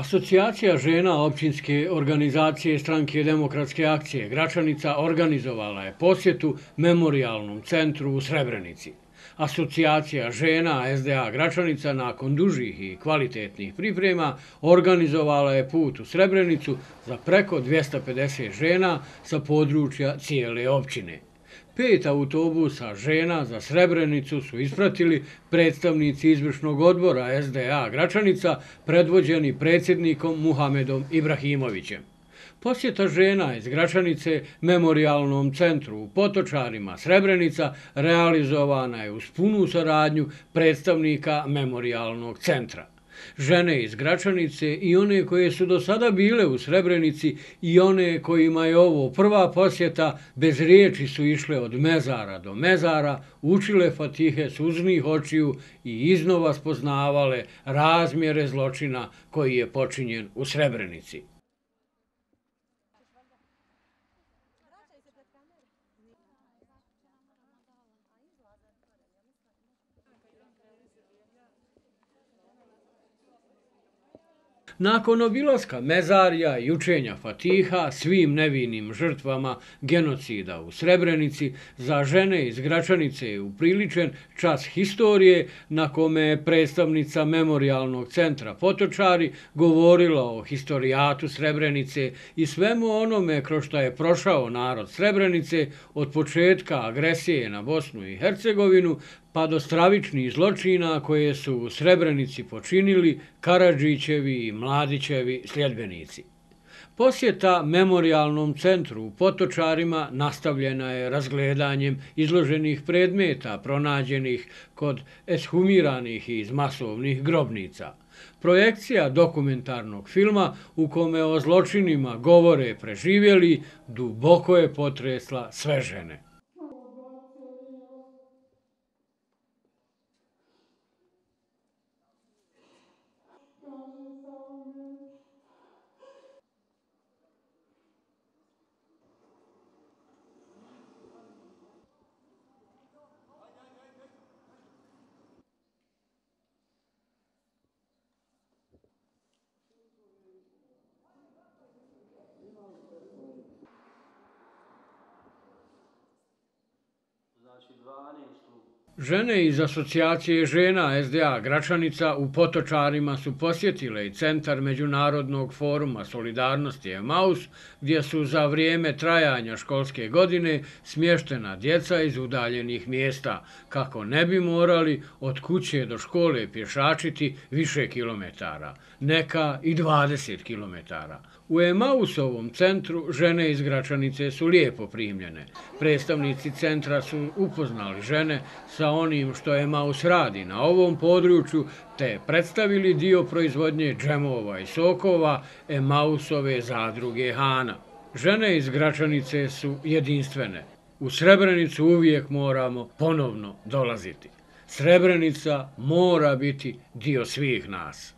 Asocijacija žena općinske organizacije Stranke demokratske akcije Gračanica organizovala je posjetu Memorijalnom centru u Srebrenici. Asocijacija žena SDA Gračanica nakon dužih i kvalitetnih priprema organizovala je put u Srebrenicu za preko 250 žena sa područja cijele općine. 5 autobusa žena za Srebrenicu su ispratili predstavnici izvršnog odbora SDA Gračanica predvođeni predsjednikom Muhamedom Ibrahimovićem. Posjeta žena iz Gračanice Memorijalnom centru u Potočarima Srebrenica realizovana je uz punu saradnju predstavnika Memorijalnog centra. Žene iz Gračanice i one koje su do sada bile u Srebrenici i one kojima je ovo prva posjeta bez riječi su išle od mezara do mezara, učile fatihe suznih očiju i iznova spoznavale razmjere zločina koji je počinjen u Srebrenici. Nakon obilaska mezarija i učenja fatiha svim nevinim žrtvama genocida u Srebrenici, za žene iz Gračanice je upriličen čas historije na kome je predstavnica Memorijalnog centra Potočari govorila o historijatu Srebrenice i svemu onome kroz što je prošao narod Srebrenice od početka agresije na Bosnu i Hercegovinu pa do stravičnih zločina koje su u Srebrenici počinili Karadžićevi i Mladićevi sljedbenici. Posjeta Memorijalnom centru u Potočarima nastavljena je razgledanjem izloženih predmeta pronađenih kod eshumiranih iz masovnih grobnica. Projekcija dokumentarnog filma u kome o zločinima govore preživjeli duboko je potresla sve žene. Žene iz Asocijacije žena SDA Gračanica u Potočarima su posjetile i Centar Međunarodnog foruma solidarnosti Emaus, gdje su za vrijeme trajanja školske godine smještena djeca iz udaljenih mjesta, kako ne bi morali od kuće do škole pješačiti više kilometara, neka i 20 kilometara. U Emausovom centru žene iz Gračanice su lijepo primljene. Predstavnici centra su upoznali žene sa onim što Emaus radi na ovom području te predstavili dio proizvodnje džemova i sokova Emausove zadruge Hana. Žene iz Gračanice su jedinstvene. U Srebrenicu uvijek moramo ponovno dolaziti. Srebrenica mora biti dio svih nas.